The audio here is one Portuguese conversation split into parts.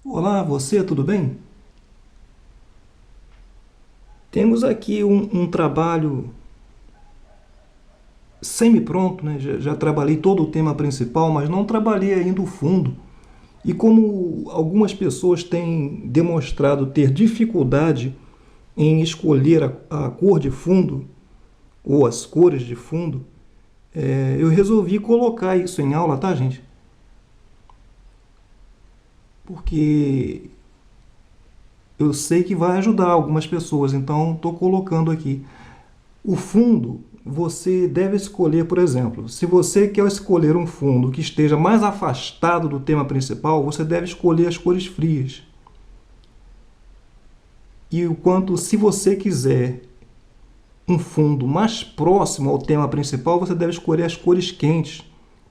Olá, você, tudo bem? Temos aqui um trabalho semi-pronto, né? Já trabalhei todo o tema principal, mas não trabalhei ainda o fundo. E como algumas pessoas têm demonstrado ter dificuldade em escolher a cor de fundo, ou as cores de fundo, eu resolvi colocar isso em aula, tá, gente? Porque eu sei que vai ajudar algumas pessoas, então estou colocando aqui. O fundo, você deve escolher, por exemplo, se você quer escolher um fundo que esteja mais afastado do tema principal, você deve escolher as cores frias. E o quanto, se você quiser um fundo mais próximo ao tema principal, você deve escolher as cores quentes.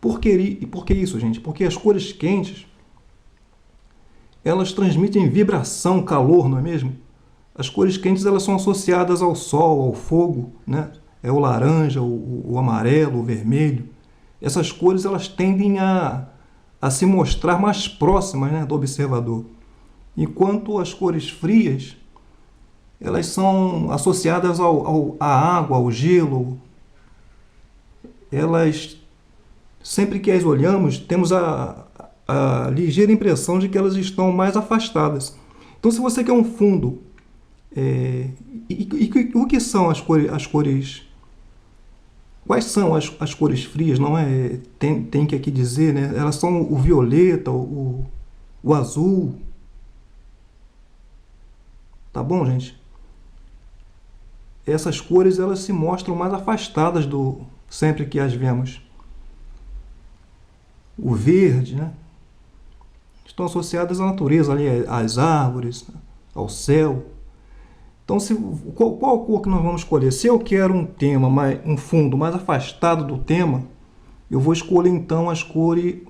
Por que isso, gente? Porque as cores quentes, elas transmitem vibração, calor, não é mesmo? As cores quentes elas são associadas ao sol, ao fogo, né? É o laranja, o amarelo, o vermelho. Essas cores elas tendem a se mostrar mais próximas, né, do observador. Enquanto as cores frias, elas são associadas à água, ao gelo. Elas, sempre que as olhamos, temos a ligeira impressão de que elas estão mais afastadas. Então, se você quer um fundo, é, o que são as cores? Quais são as cores frias? Não é? Tem que aqui dizer, né? Elas são o violeta, o azul. Tá bom, gente? Essas cores elas se mostram mais afastadas do sempre que as vemos. O verde, né? Estão associadas à natureza, ali, às árvores, ao céu. Então, qual cor que nós vamos escolher? Se eu quero um tema, um fundo mais afastado do tema, eu vou escolher então as cores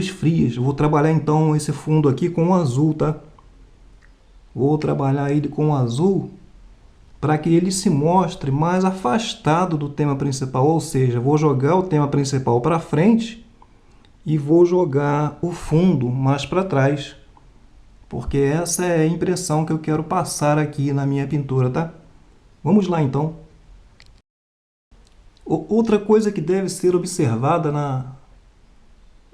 frias. Eu vou trabalhar então esse fundo aqui com o azul, tá? Vou trabalhar ele com o azul para que ele se mostre mais afastado do tema principal, ou seja, vou jogar o tema principal para frente e vou jogar o fundo mais para trás, porque essa é a impressão que eu quero passar aqui na minha pintura, tá? Vamos lá então. Outra coisa que deve ser observada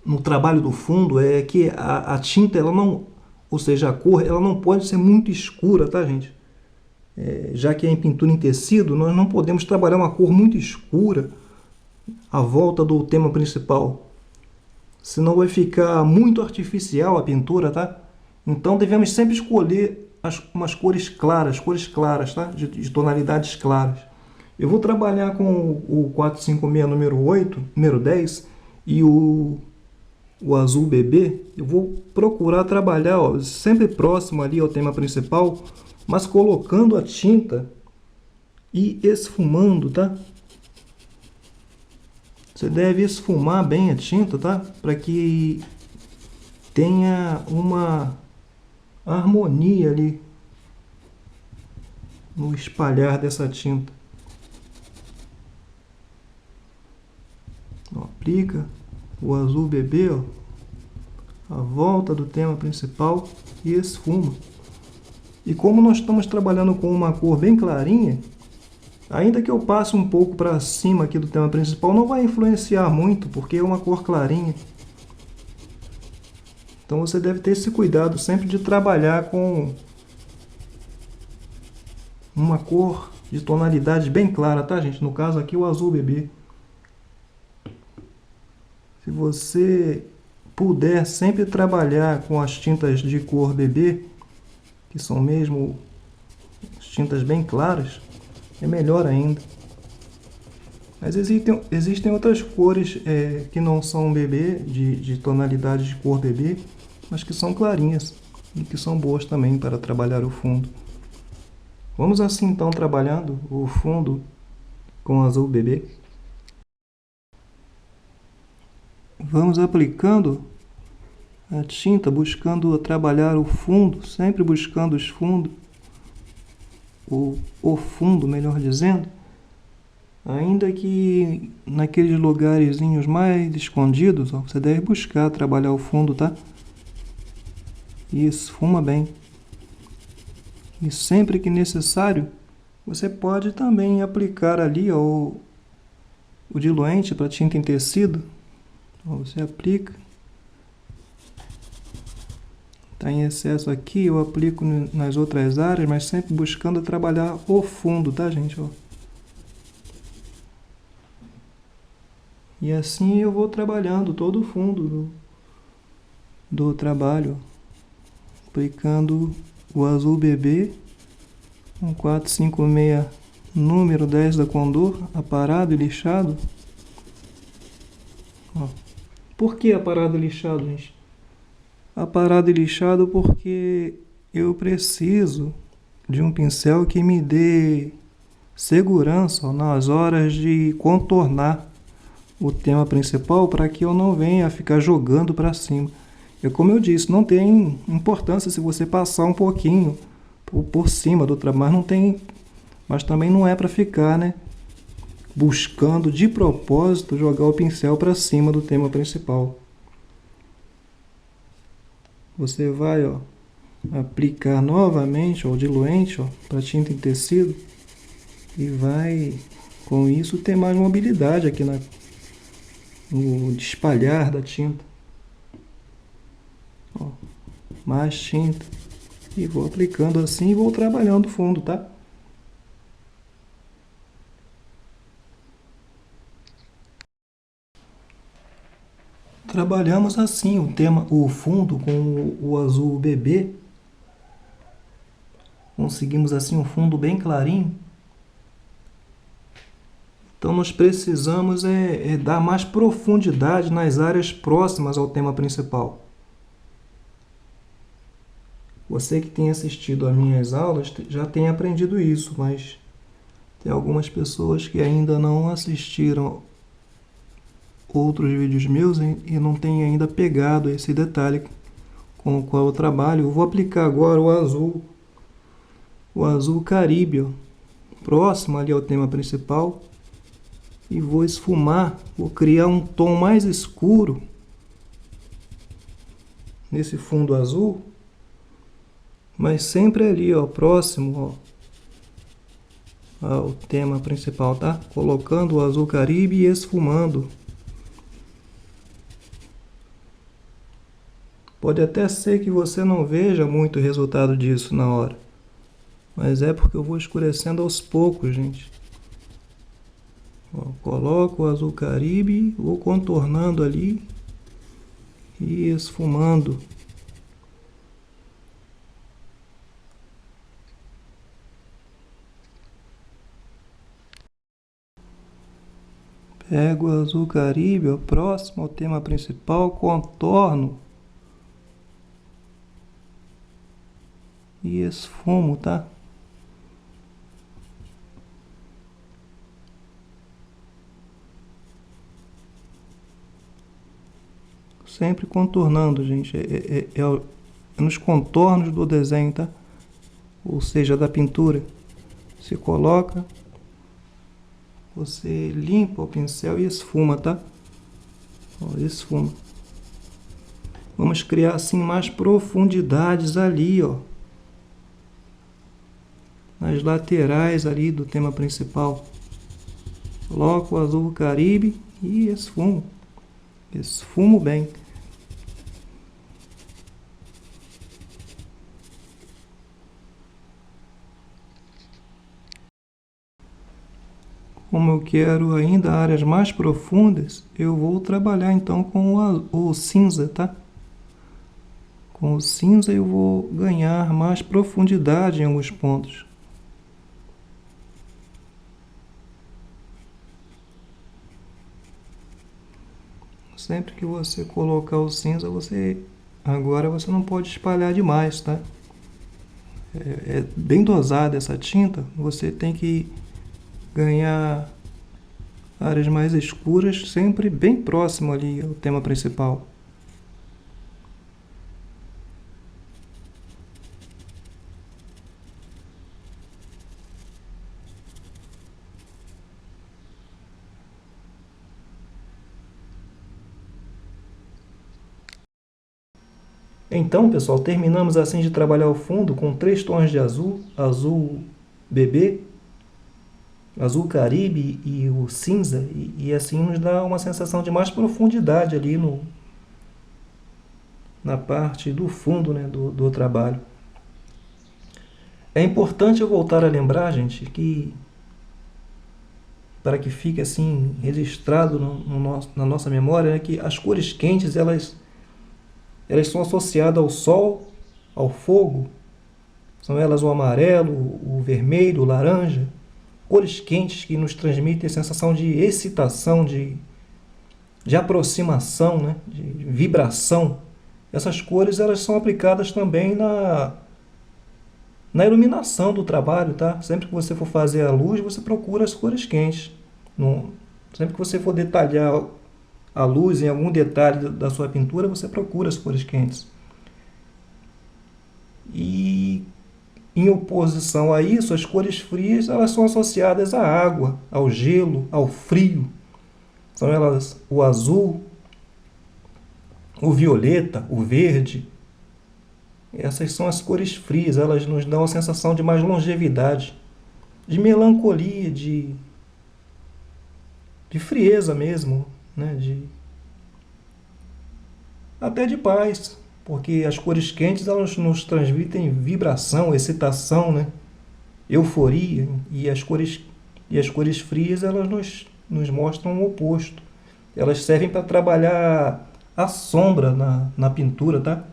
no trabalho do fundo é que a tinta, ela não, ou seja, a cor, ela não pode ser muito escura, tá, gente? Já que é em pintura em tecido, nós não podemos trabalhar uma cor muito escura à volta do tema principal, senão vai ficar muito artificial a pintura, tá? Então devemos sempre escolher umas cores claras, tá? De tonalidades claras. Eu vou trabalhar com o 456 número 8, número 10 e o azul bebê. Eu vou procurar trabalhar, ó, sempre próximo ali ao tema principal, mas colocando a tinta e esfumando, tá? Você deve esfumar bem a tinta, tá? Para que tenha uma harmonia ali no espalhar dessa tinta. Ó, aplica o azul bebê, ó, à volta do tema principal e esfuma. E como nós estamos trabalhando com uma cor bem clarinha, ainda que eu passe um pouco para cima aqui do tema principal, não vai influenciar muito, porque é uma cor clarinha. Então você deve ter esse cuidado sempre de trabalhar com uma cor de tonalidade bem clara, tá, gente? No caso aqui o azul bebê. Se você puder sempre trabalhar com as tintas de cor bebê, que são mesmo tintas bem claras, é melhor ainda. Mas existem outras cores que não são bebê, de tonalidade de cor bebê, mas que são clarinhas e que são boas também para trabalhar o fundo. Vamos assim então trabalhando o fundo com azul bebê. Vamos aplicando a tinta, buscando trabalhar o fundo, sempre buscando os fundos, o fundo, melhor dizendo, Ainda que naqueles lugarzinhos mais escondidos, ó, você deve buscar trabalhar o fundo, tá? Isso, fuma bem. E sempre que necessário, você pode também aplicar ali ó, o diluente para tinta em tecido. Ó, você aplica. Está em excesso aqui, eu aplico nas outras áreas, mas sempre buscando trabalhar o fundo, tá, gente? Ó. E assim eu vou trabalhando todo o fundo do trabalho, aplicando o azul bebê, um 456 número 10 da Condor, aparado e lixado. Ó. Por que aparado e lixado, gente? Aparado e lixado porque eu preciso de um pincel que me dê segurança ó, nas horas de contornar o tema principal para que eu não venha ficar jogando para cima. E como eu disse, não tem importância se você passar um pouquinho por cima do trabalho, mas não tem, mas também não é para ficar, né, buscando de propósito jogar o pincel para cima do tema principal. Você vai, ó, aplicar novamente ó, o diluente para tinta em tecido e vai com isso ter mais mobilidade aqui no espalhar da tinta. Ó, mais tinta. E vou aplicando assim e vou trabalhando o fundo, tá? Trabalhamos assim o fundo com o azul bebê. Conseguimos assim um fundo bem clarinho. Então nós precisamos dar mais profundidade nas áreas próximas ao tema principal. Você que tem assistido às minhas aulas já tem aprendido isso, mas tem algumas pessoas que ainda não assistiram outros vídeos meus e não têm ainda pegado esse detalhe com o qual eu trabalho. Eu vou aplicar agora o azul Caribe, ó, próximo ali ao tema principal, e vou esfumar, vou criar um tom mais escuro nesse fundo azul, mas sempre ali, ó, próximo, ó, ao tema principal, tá? Colocando o azul Caribe e esfumando. Pode até ser que você não veja muito o resultado disso na hora, mas é porque eu vou escurecendo aos poucos, gente. Ó, coloco o azul Caribe, vou contornando ali e esfumando. Pego o azul Caribe, ó, próximo ao tema principal, contorno e esfumo, tá? Sempre contornando, gente. É nos contornos do desenho, tá? Ou seja, da pintura. Você coloca, você limpa o pincel e esfuma, tá? Ó, esfuma. Vamos criar assim mais profundidades ali, ó. Nas laterais ali do tema principal. Coloco o azul Caribe e esfumo. Esfumo bem. Como eu quero ainda áreas mais profundas, eu vou trabalhar então com o cinza, tá? Com o cinza eu vou ganhar mais profundidade em alguns pontos. Sempre que você colocar o cinza, agora você não pode espalhar demais, tá? É bem dosada essa tinta, você tem que ganhar áreas mais escuras, sempre bem próximo ali ao tema principal. Então, pessoal, terminamos assim de trabalhar o fundo com 3 tons de azul, azul bebê, azul caribe e o cinza, e assim nos dá uma sensação de mais profundidade ali na parte do fundo, né, do trabalho. É importante eu voltar a lembrar, gente, que para que fique assim registrado na nossa memória, né, que as cores quentes elas são associadas ao sol, ao fogo, são elas o amarelo, o vermelho, o laranja, cores quentes que nos transmitem a sensação de excitação, de aproximação, né, de vibração. Essas cores elas são aplicadas também na iluminação do trabalho, tá? Sempre que você for fazer a luz, você procura as cores quentes. Sempre que você for detalhar a luz em algum detalhe da sua pintura, você procura as cores quentes. E em oposição a isso, as cores frias elas são associadas à água, ao gelo, ao frio. São elas o azul, o violeta, o verde. Essas são as cores frias, elas nos dão a sensação de mais longevidade, de melancolia, de frieza mesmo, né? Até de paz, porque as cores quentes elas nos transmitem vibração, excitação, né? Euforia, e as cores frias elas nos mostram o oposto. Elas servem para trabalhar a sombra na pintura, tá?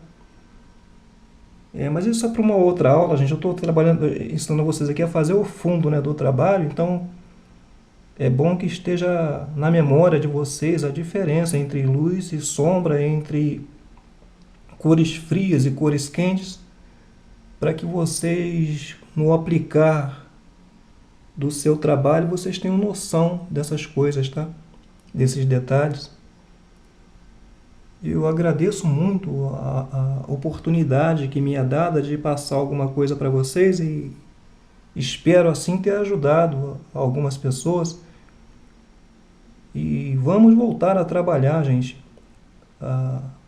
Mas isso é para uma outra aula, gente. Eu estou ensinando vocês aqui a fazer o fundo, né, do trabalho, então é bom que esteja na memória de vocês a diferença entre luz e sombra, entre cores frias e cores quentes, para que vocês, no aplicar do seu trabalho, vocês tenham noção dessas coisas, tá? Desses detalhes. Eu agradeço muito a oportunidade que me é dada de passar alguma coisa para vocês e espero assim ter ajudado algumas pessoas. E vamos voltar a trabalhar, gente,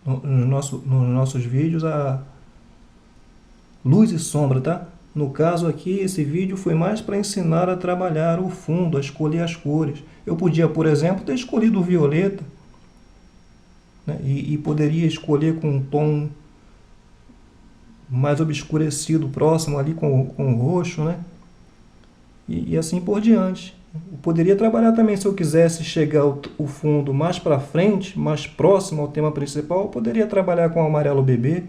nos nossos vídeos, a luz e sombra, tá? No caso aqui, esse vídeo foi mais para ensinar a trabalhar o fundo, a escolher as cores. Eu podia, por exemplo, ter escolhido o violeta, né? E poderia escolher com um tom mais obscurecido, próximo ali com o roxo, né? E assim por diante. Eu poderia trabalhar também, se eu quisesse chegar o fundo mais para frente, mais próximo ao tema principal, eu poderia trabalhar com o amarelo bebê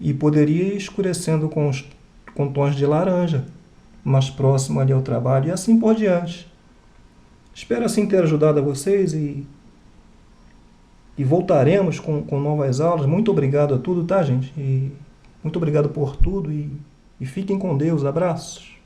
e poderia ir escurecendo com tons de laranja, mais próximo ali ao trabalho, e assim por diante. Espero assim ter ajudado a vocês e voltaremos com novas aulas. Muito obrigado a tudo, tá, gente? E muito obrigado por tudo e fiquem com Deus. Abraços.